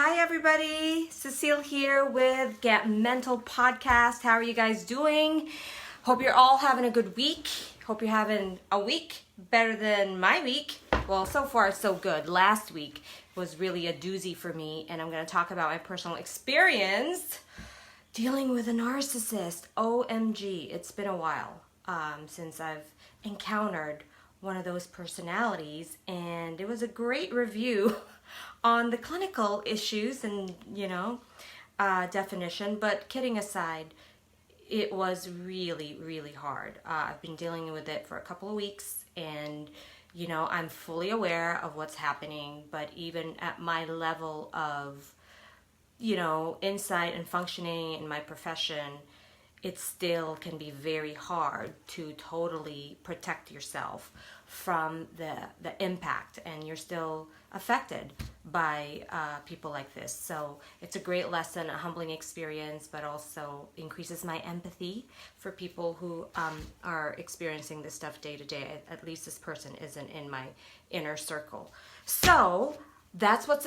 Hi everybody, Cecille here with Get Mental Podcast. How are you guys doing? Hope you're all having a good week. Hope you're having a week better than my week. Well, so far so good. Last week was really a doozy for me, and I'm going to talk about my personal experience dealing with a narcissist. OMG, it's been a while since I've encountered one of those personalities, and it was a great review on the clinical issues and definition. But kidding aside, it was really hard. I've been dealing with it for a couple of weeks, and I'm fully aware of what's happening, but even at my level of insight and functioning in my profession, it still can be very hard to totally protect yourself from the impact, and you're still affected by people like this. So it's a great lesson, a humbling experience, but also increases my empathy for people who are experiencing this stuff day to day. At least this person isn't in my inner circle. So that's what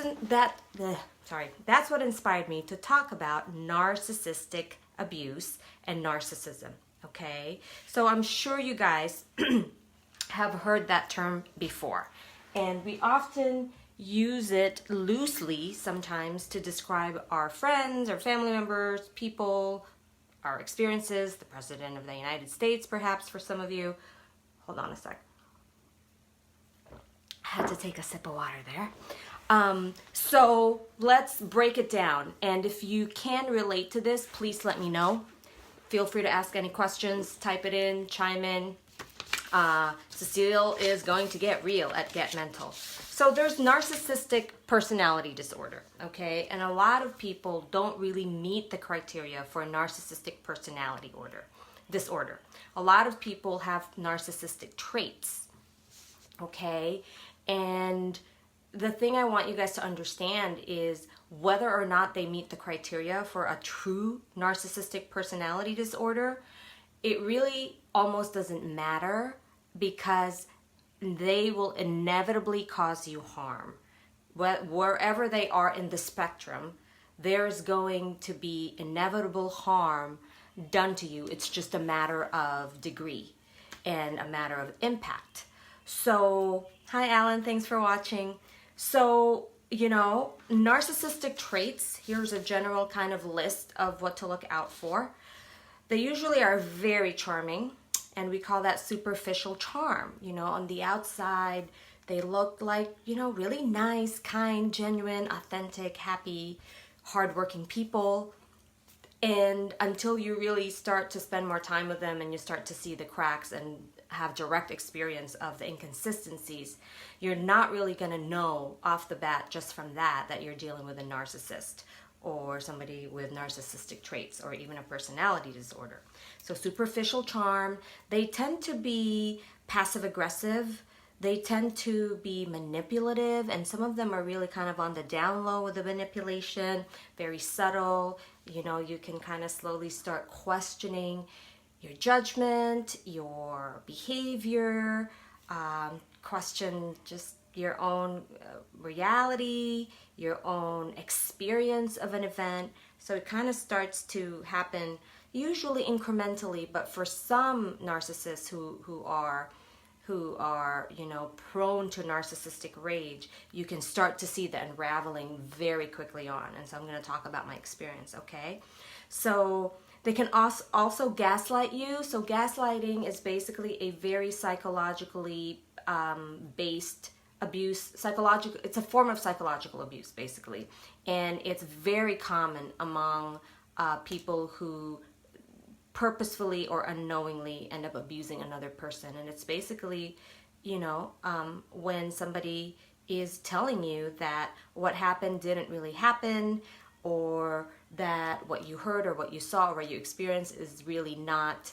inspired me to talk about narcissistic abuse and narcissism. Okay, so I'm sure you guys have heard that term before, and we often use it loosely sometimes to describe our friends or family members, people, our experiences, the President of the United States, perhaps for some of you. Hold on a sec. I had to take a sip of water there. So let's break it down. And if you can relate to this, please let me know. Feel free to ask any questions, type it in, chime in. Cecile is going to get real at Get Mental. So there's narcissistic personality disorder, okay? And a lot of people don't really meet the criteria for a narcissistic personality disorder. A lot of people have narcissistic traits, okay? And the thing I want you guys to understand is whether or not they meet the criteria for a true narcissistic personality disorder, it really almost doesn't matter, because they will inevitably cause you harm. Wherever they are in the spectrum, there's going to be inevitable harm done to you. It's just a matter of degree and a matter of impact. So, hi Alan, thanks for watching. So, narcissistic traits, here's a general kind of list of what to look out for. They usually are very charming, and we call that superficial charm. On the outside, they look like, really nice, kind, genuine, authentic, happy, hardworking people. And until you really start to spend more time with them and you start to see the cracks and have direct experience of the inconsistencies, you're not really going to know off the bat just from that you're dealing with a narcissist or somebody with narcissistic traits or even a personality disorder. So superficial charm, they tend to be passive aggressive, they tend to be manipulative, and some of them are really kind of on the down low with the manipulation, very subtle. You can kind of slowly start questioning your judgment, your behavior, question just your own reality, your own experience of an event. So it kind of starts to happen usually incrementally, but for some narcissists who are prone to narcissistic rage, you can start to see the unraveling very quickly on. And so I'm going to talk about my experience, okay? So they can also gaslight you. So gaslighting is basically a very psychologically based abuse. It's a form of psychological abuse, basically. And it's very common among people who purposefully or unknowingly end up abusing another person. And it's basically, when somebody is telling you that what happened didn't really happen, or that what you heard or what you saw or what you experienced is really not,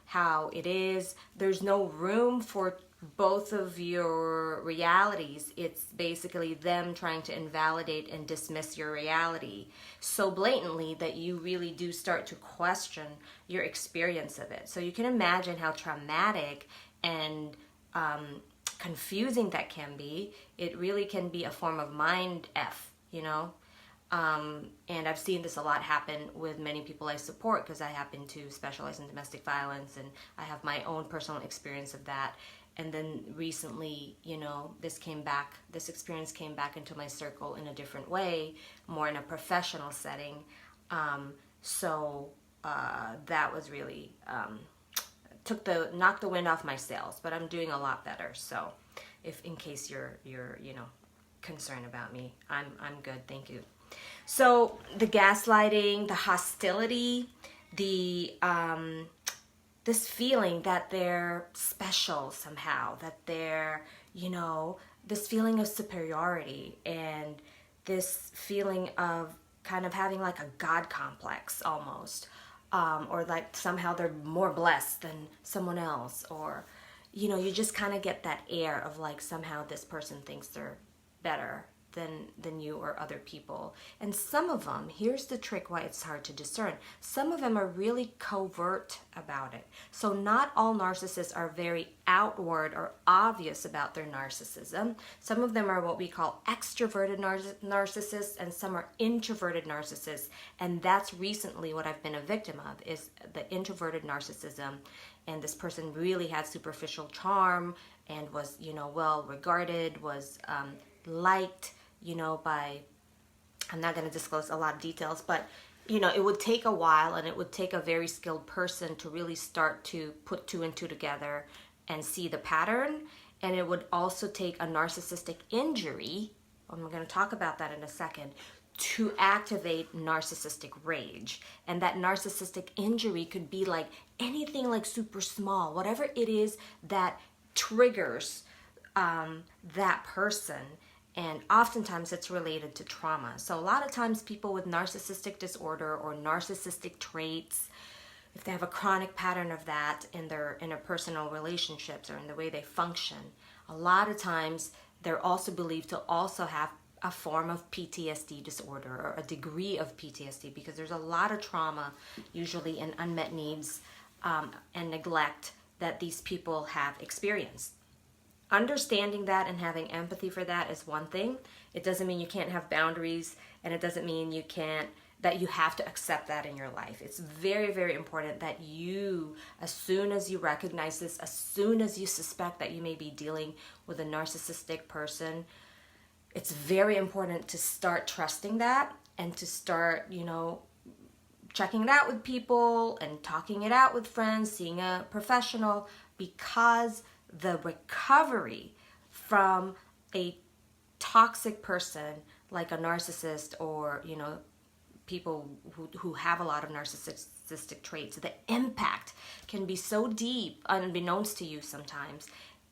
how it is. There's no room for both of your realities. It's basically them trying to invalidate and dismiss your reality so blatantly that you really do start to question your experience of it. So you can imagine how traumatic and confusing that can be. It really can be a form of mind F you know. And I've seen this a lot happen with many people I support, because I happen to specialize in domestic violence, and I have my own personal experience of that. And then recently, you know, this experience came back into my circle in a different way, more in a professional setting. That was really, knocked the wind off my sails, but I'm doing a lot better. So in case you're, you know, concerned about me, I'm good. Thank you. So the gaslighting, the hostility, the, this feeling that they're special somehow, that they're, you know, this feeling of superiority, and this feeling of kind of having like a God complex almost, or like somehow they're more blessed than someone else, or, you know, you just kind of get that air of like somehow this person thinks they're better than you or other people. And some of them, here's the trick why it's hard to discern, some of them are really covert about it. So not all narcissists are very outward or obvious about their narcissism. Some of them are what we call extroverted narcissists, and some are introverted narcissists. And that's recently what I've been a victim of, is the introverted narcissism. And this person really had superficial charm and was, you know, well regarded, was liked, you know, by, I'm not going to disclose a lot of details, but, you know, it would take a while, and it would take a very skilled person to really start to put two and two together and see the pattern. And it would also take a narcissistic injury, and we're going to talk about that in a second, to activate narcissistic rage. And that narcissistic injury could be like anything like super small, whatever it is that triggers that person. And oftentimes it's related to trauma. So a lot of times people with narcissistic disorder or narcissistic traits, if they have a chronic pattern of that in their interpersonal relationships or in the way they function, a lot of times they're also believed to also have a form of PTSD disorder, or a degree of PTSD, because there's a lot of trauma, usually in unmet needs and neglect, that these people have experienced. Understanding that and having empathy for that is one thing. It doesn't mean you can't have boundaries, and it doesn't mean that you have to accept that in your life. It's very, very important that you, as soon as you recognize this, as soon as you suspect that you may be dealing with a narcissistic person, it's very important to start trusting that, and to start, you know, checking it out with people and talking it out with friends, seeing a professional, because the recovery from a toxic person like a narcissist, or, you know, people who have a lot of narcissistic traits, the impact can be so deep, unbeknownst to you sometimes,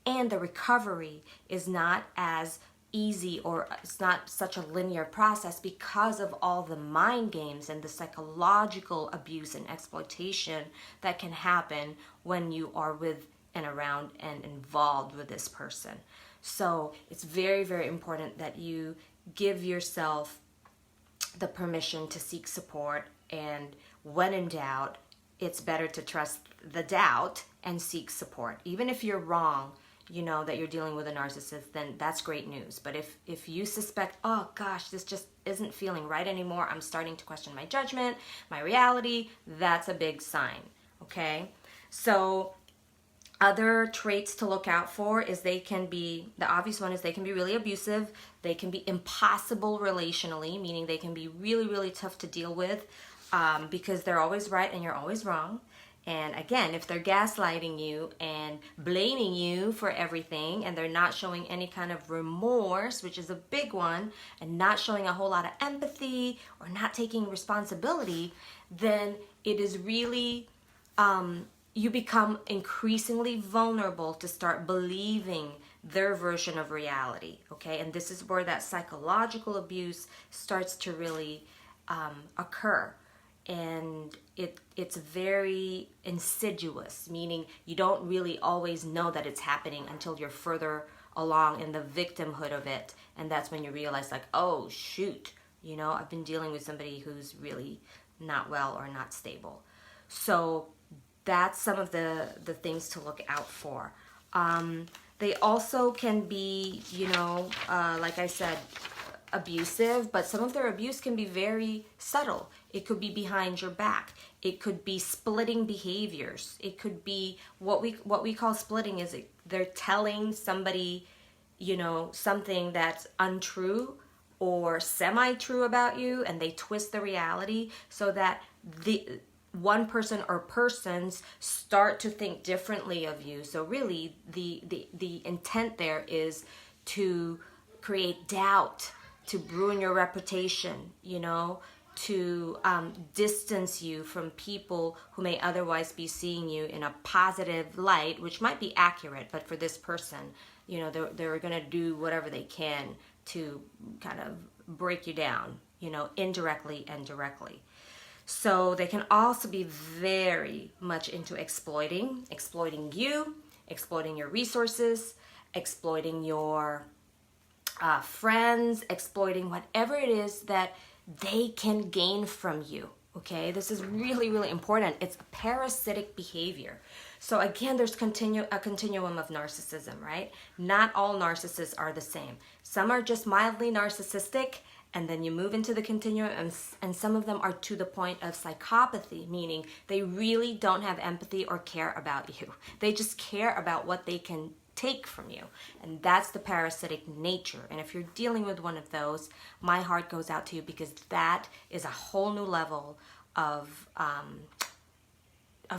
and the recovery is not as easy, or it's not such a linear process, because of all the mind games and the psychological abuse and exploitation that can happen when you are with and around and involved with this person. So it's very, very important that you give yourself the permission to seek support, and when in doubt, it's better to trust the doubt and seek support. Even if you're wrong, you know, that you're dealing with a narcissist, then that's great news. But if you suspect, oh gosh, this just isn't feeling right anymore, I'm starting to question my judgment, my reality, that's a big sign, okay? So other traits to look out for is the obvious one is they can be really abusive. They can be impossible relationally, meaning they can be really, really tough to deal with, because they're always right and you're always wrong. And again, if they're gaslighting you and blaming you for everything, and they're not showing any kind of remorse, which is a big one, and not showing a whole lot of empathy or not taking responsibility, then it is really, you become increasingly vulnerable to start believing their version of reality, okay? And this is where that psychological abuse starts to really occur. And it's very insidious, meaning you don't really always know that it's happening until you're further along in the victimhood of it. And that's when you realize, like, oh shoot, you know, I've been dealing with somebody who's really not well or not stable. So that's some of the things to look out for. They also can be, you know, like I said, abusive, but some of their abuse can be very subtle. It could be behind your back. It could be splitting behaviors. It could be what we call splitting is they're telling somebody, something that's untrue or semi-true about you, and they twist the reality so that the one person or persons start to think differently of you. So really the intent there is to create doubt, to ruin your reputation, to distance you from people who may otherwise be seeing you in a positive light, which might be accurate, but for this person, they're going to do whatever they can to kind of break you down, indirectly and directly. So they can also be very much into exploiting you, exploiting your resources, exploiting your friends, exploiting whatever it is that they can gain from you. Okay, this is really, really important. It's a parasitic behavior. So again, there's a continuum of narcissism, right? Not all narcissists are the same. Some are just mildly narcissistic, and then you move into the continuum, and some of them are to the point of psychopathy, meaning they really don't have empathy or care about you. They just care about what they can take from you, and that's the parasitic nature. And if you're dealing with one of those, my heart goes out to you, because that is a whole new level of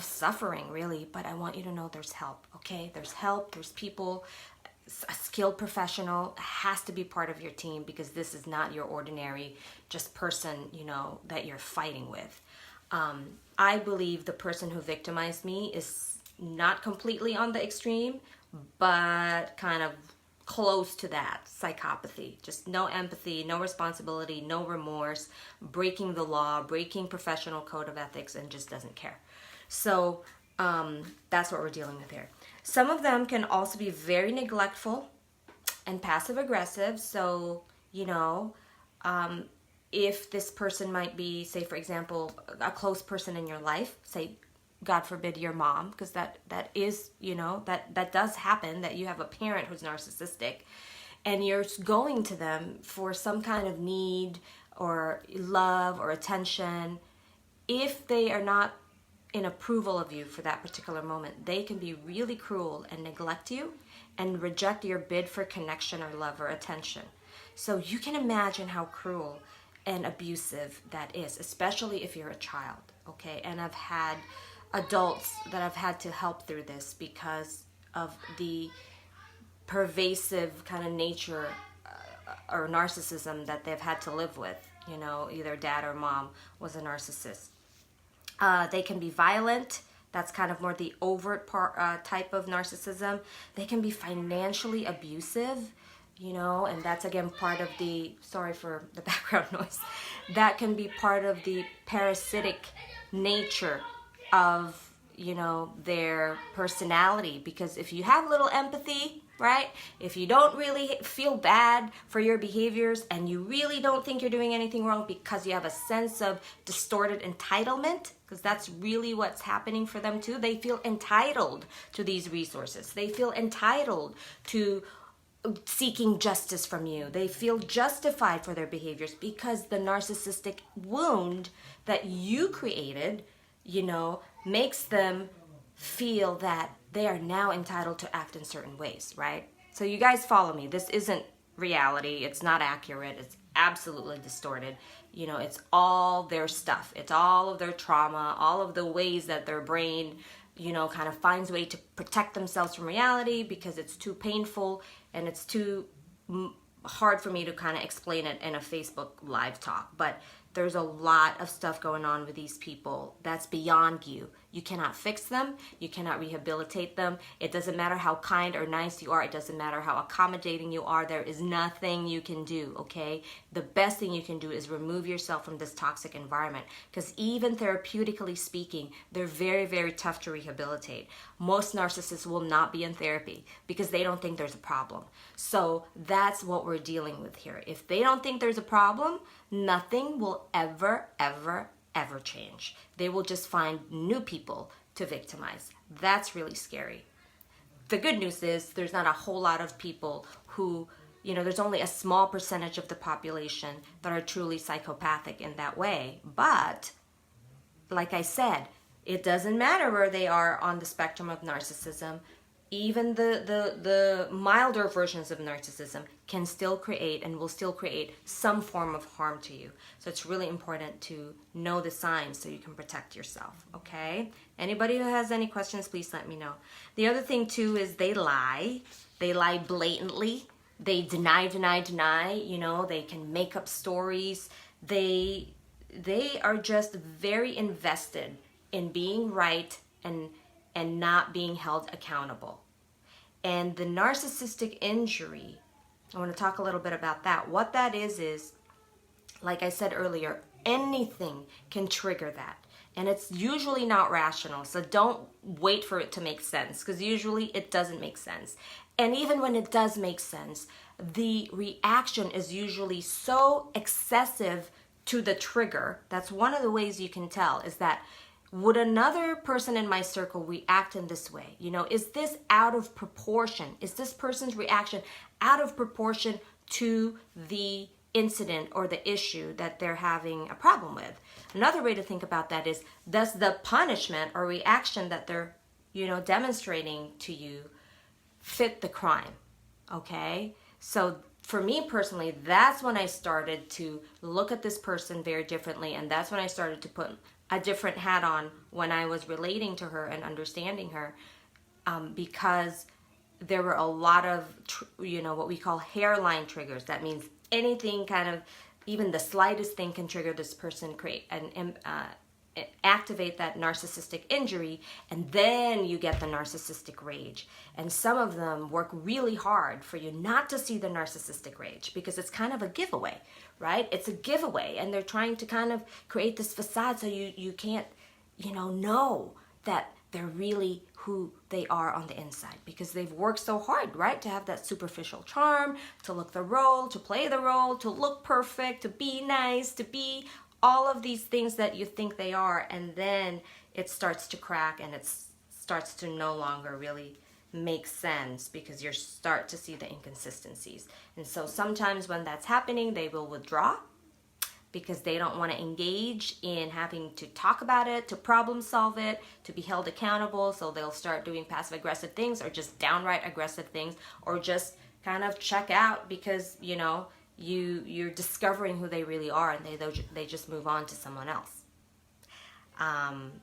suffering, really. But I want you to know there's help. Okay, there's help. There's people. A skilled professional has to be part of your team, because this is not your ordinary just person, that you're fighting with. I believe the person who victimized me is not completely on the extreme, but kind of close to that psychopathy. Just no empathy, no responsibility, no remorse, breaking the law, breaking professional code of ethics, and just doesn't care. So that's what we're dealing with here. Some of them can also be very neglectful and passive aggressive. So, if this person might be, say, for example, a close person in your life, say, God forbid, your mom, because that is, that does happen, that you have a parent who's narcissistic, and you're going to them for some kind of need or love or attention. If they are not in approval of you for that particular moment, they can be really cruel and neglect you and reject your bid for connection or love or attention. So you can imagine how cruel and abusive that is, especially if you're a child, okay? And I've had adults that I've had to help through this because of the pervasive kind of nature or narcissism that they've had to live with. Either dad or mom was a narcissist. They can be violent. That's kind of more the overt type of narcissism. They can be financially abusive, and that's again part of the, sorry for the background noise, that can be part of the parasitic nature of, their personality. Because if you have little empathy, right? If you don't really feel bad for your behaviors, and you really don't think you're doing anything wrong because you have a sense of distorted entitlement, because that's really what's happening for them too. They feel entitled to these resources. They feel entitled to seeking justice from you. They feel justified for their behaviors because the narcissistic wound that you created, makes them feel that they are now entitled to act in certain ways, right? So you guys follow me. This isn't reality. It's not accurate. It's absolutely distorted. It's all their stuff. It's all of their trauma, all of the ways that their brain, kind of finds a way to protect themselves from reality because it's too painful and it's too hard for me to kind of explain it in a Facebook live talk. But there's a lot of stuff going on with these people that's beyond you. You cannot fix them. You cannot rehabilitate them. It doesn't matter how kind or nice you are. It doesn't matter how accommodating you are. There is nothing you can do, okay? The best thing you can do is remove yourself from this toxic environment, because even therapeutically speaking, they're very, very tough to rehabilitate. Most narcissists will not be in therapy because they don't think there's a problem. So that's what we're dealing with here. If they don't think there's a problem, nothing will ever, ever, ever change. They will just find new people to victimize. That's really scary. The good news is there's not a whole lot of people who, you know, there's only a small percentage of the population that are truly psychopathic in that way. But like I said, it doesn't matter where they are on the spectrum of narcissism. Even the milder versions of narcissism can still create and will still create some form of harm to you. So it's really important to know the signs so you can protect yourself, okay? Anybody who has any questions, please let me know. The other thing too is they lie. They lie blatantly. They deny, you know, they can make up stories. They are just very invested in being right and not being held accountable. And the narcissistic injury, I want to talk a little bit about that. What that is, like I said earlier, anything can trigger that. And it's usually not rational. So don't wait for it to make sense, because usually it doesn't make sense. And even when it does make sense, the reaction is usually so excessive to the trigger. That's one of the ways you can tell, is that would another person in my circle react in this way? You know, is this out of proportion? Is this person's reaction out of proportion to the incident or the issue that they're having a problem with? Another way to think about that is, does the punishment or reaction that they're, you know, demonstrating to you fit the crime? Okay? So for me personally, that's when I started to look at this person very differently, and that's when I started to put a different hat on when I was relating to her and understanding her, because there were a lot of, you know, what we call hairline triggers. That means anything kind of, even the slightest thing can trigger this person, create and activate that narcissistic injury, and then you get the narcissistic rage. And some of them work really hard for you not to see the narcissistic rage, because it's kind of a giveaway, right? It's a giveaway, and they're trying to kind of create this facade so you can't, you know that they're really who they are on the inside, because they've worked so hard, right, to have that superficial charm, to look the role, to play the role, to look perfect, to be nice, to be all of these things that you think they are, and then it starts to crack and it starts to no longer really make sense, because you start to see the inconsistencies. And so sometimes when that's happening, they will withdraw because they don't want to engage in having to talk about it, to problem solve it, to be held accountable. So they'll start doing passive aggressive things, or just downright aggressive things, or just kind of check out because, you know, you're discovering who they really are, and they just move on to someone else.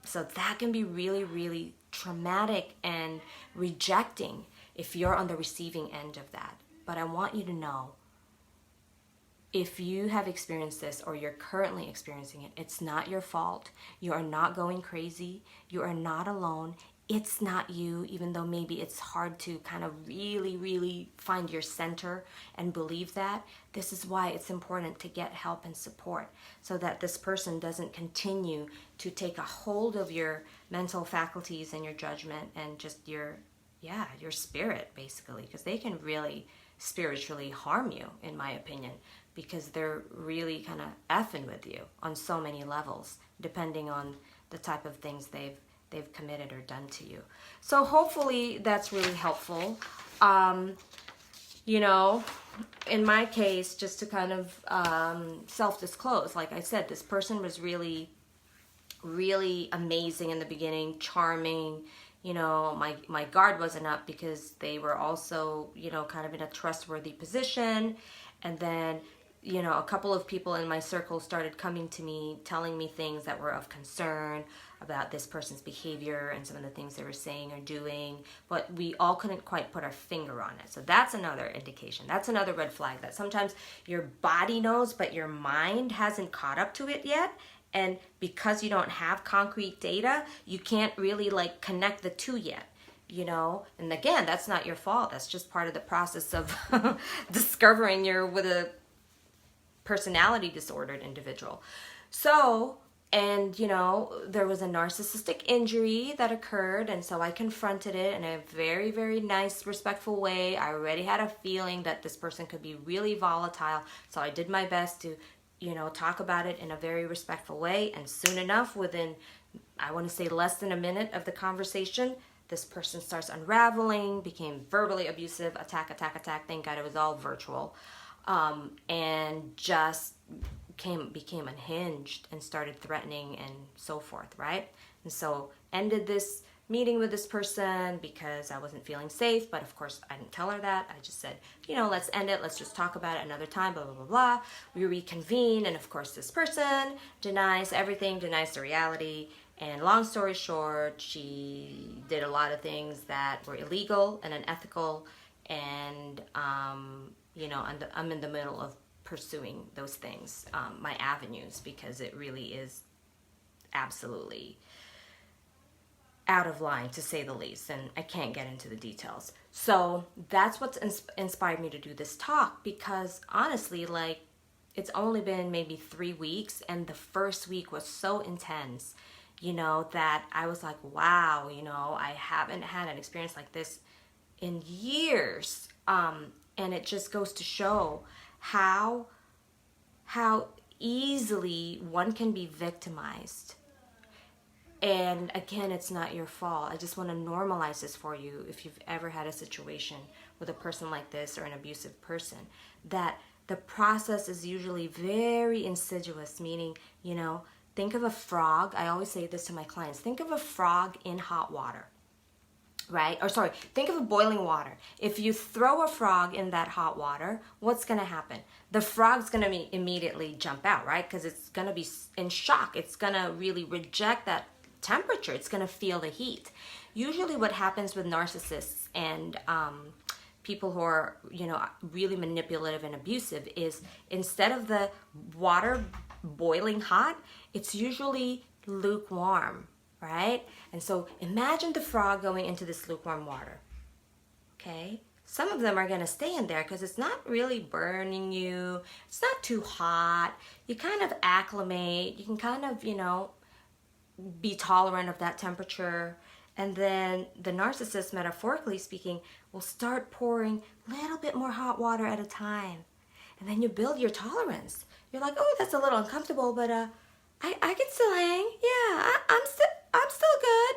So that can be really, really traumatic and rejecting if you're on the receiving end of that. But I want you to know, if you have experienced this or you're currently experiencing it, it's not your fault. You are not going crazy. You are not alone. It's not you, even though maybe it's hard to kind of really, really find your center and believe that. This is why it's important to get help and support, so that this person doesn't continue to take a hold of your mental faculties and your judgment and just your spirit, basically, because they can really spiritually harm you, in my opinion, because they're really kind of effing with you on so many levels, depending on the type of things they've committed or done to you. So hopefully that's really helpful. You know, in my case, just to kind of self-disclose, like I said, this person was really, really amazing in the beginning, charming. You know, my guard wasn't up because they were also, you know, kind of in a trustworthy position. And then, you know, a couple of people in my circle started coming to me, telling me things that were of concern about this person's behavior and some of the things they were saying or doing, but we all couldn't quite put our finger on it. So that's another indication. That's another red flag, that sometimes your body knows, but your mind hasn't caught up to it yet. And because you don't have concrete data, you can't really like connect the two yet, you know? And again, that's not your fault. That's just part of the process of discovering you're with a personality disordered individual. So, and you know, there was a narcissistic injury that occurred, and so I confronted it in a very, very nice, respectful way. I already had a feeling that this person could be really volatile, so I did my best to, you know, talk about it in a very respectful way. And soon enough, within, I want to say less than a minute of the conversation, this person starts unraveling, became verbally abusive, attack. Thank God it was all virtual. And just became unhinged and started threatening and so forth, right? And so ended this meeting with this person because I wasn't feeling safe, but of course I didn't tell her that. I just said, let's end it. Let's just talk about it another time, blah, blah, blah, blah. We reconvene, and of course this person denies everything, denies the reality. And long story short, she did a lot of things that were illegal and unethical, and I'm in the middle of pursuing those things, my avenues, because it really is absolutely out of line, to say the least, and I can't get into the details. So that's what's inspired me to do this talk, because honestly, like, it's only been maybe 3 weeks, and the first week was so intense, that I was like, wow, I haven't had an experience like this in years. And it just goes to show how easily one can be victimized. And again, it's not your fault. I just want to normalize this for you. If you've ever had a situation with a person like this, or an abusive person, that the process is usually very insidious, meaning, think of a frog. I always say this to my clients. Think of a frog in hot water, right? Or sorry, think of a boiling water. If you throw a frog in that hot water, what's going to happen? The frog's going to immediately jump out, right? Because it's going to be in shock. It's going to really reject that temperature. It's going to feel the heat. Usually what happens with narcissists and people who are, really manipulative and abusive is, instead of the water boiling hot, it's usually lukewarm, right? And so imagine the frog going into this lukewarm water, okay? Some of them are going to stay in there because it's not really burning you. It's not too hot. You kind of acclimate. You can kind of, be tolerant of that temperature. And then the narcissist, metaphorically speaking, will start pouring a little bit more hot water at a time. And then you build your tolerance. You're like, oh, that's a little uncomfortable, but I can still hang. Yeah, I'm still good.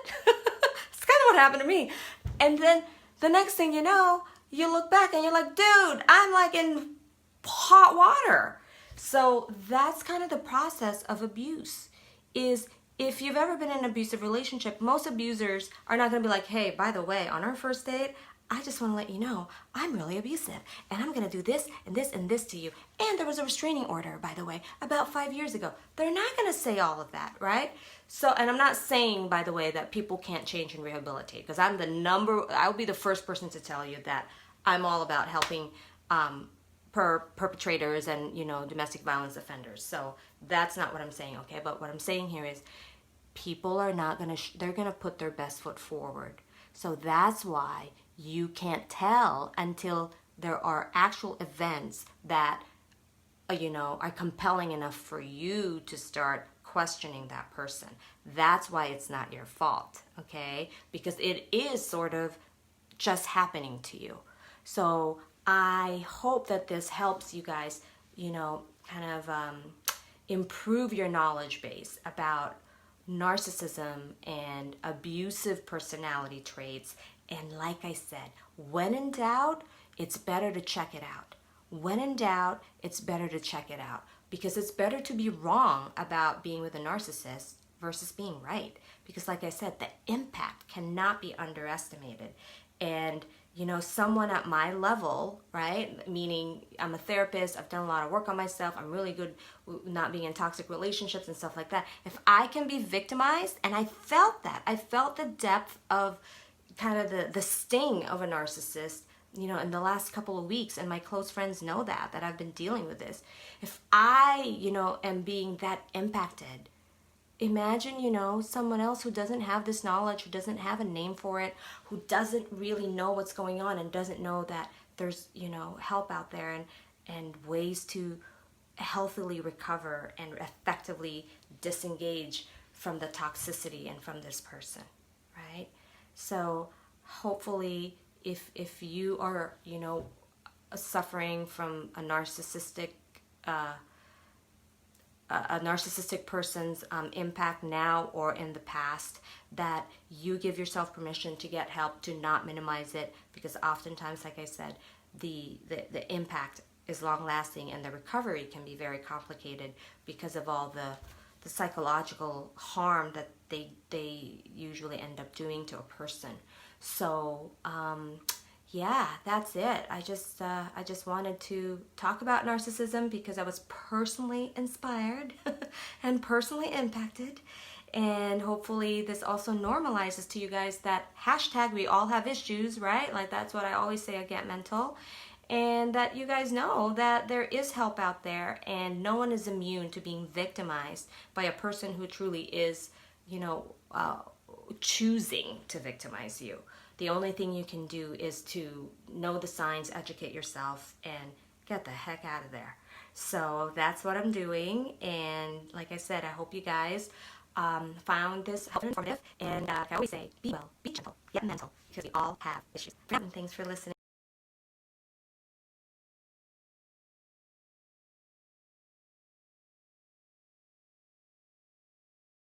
It's kind of what happened to me. And then the next thing you know, you look back and you're like, dude, I'm like in hot water. So that's kind of the process of abuse. Is if you've ever been in an abusive relationship, most abusers are not going to be like, hey, by the way, on our first date, I just want to let you know I'm really abusive, and I'm going to do this and this and this to you. And there was a restraining order, by the way, about 5 years ago. They're not going to say all of that, right? So, and I'm not saying, by the way, that people can't change and rehabilitate, because I'll be the first person to tell you that I'm all about helping perpetrators and, domestic violence offenders. So that's not what I'm saying, okay? But what I'm saying here is people are not going to, they're going to put their best foot forward. So that's why you can't tell until there are actual events that, are compelling enough for you to start questioning that person. That's why it's not your fault, okay? Because it is sort of just happening to you. So I hope that this helps you guys, improve your knowledge base about narcissism and abusive personality traits. And like I said, when in doubt, it's better to check it out. When in doubt, it's better to check it out, because it's better to be wrong about being with a narcissist versus being right. Because like I said, the impact cannot be underestimated. And someone at my level, right? Meaning I'm a therapist, I've done a lot of work on myself, I'm really good with not being in toxic relationships and stuff like that. If I can be victimized, and I felt that, I felt the depth of kind of the sting of a narcissist, in the last couple of weeks, and my close friends know that I've been dealing with this. If I, am being that impacted, imagine, someone else who doesn't have this knowledge, who doesn't have a name for it, who doesn't really know what's going on, and doesn't know that there's, help out there and ways to healthily recover and effectively disengage from the toxicity and from this person, right? So hopefully if you are, suffering from a narcissistic a narcissistic person's impact now or in the past, that you give yourself permission to get help, to not minimize it, because oftentimes, like I said, the impact is long lasting and the recovery can be very complicated because of all the psychological harm that they usually end up doing to a person. So yeah, that's it. I just wanted to talk about narcissism because I was personally inspired and personally impacted, and hopefully this also normalizes to you guys that hashtag we all have issues, right? Like, that's what I always say at Get Mental, and that you guys know that there is help out there and no one is immune to being victimized by a person who truly is, you know, choosing to victimize you. The only thing you can do is to know the signs, educate yourself, and get the heck out of there. So that's what I'm doing. And like I said, I hope you guys found this helpful and informative. And like I always say, be well, be gentle, get mental, because we all have issues. And thanks for listening.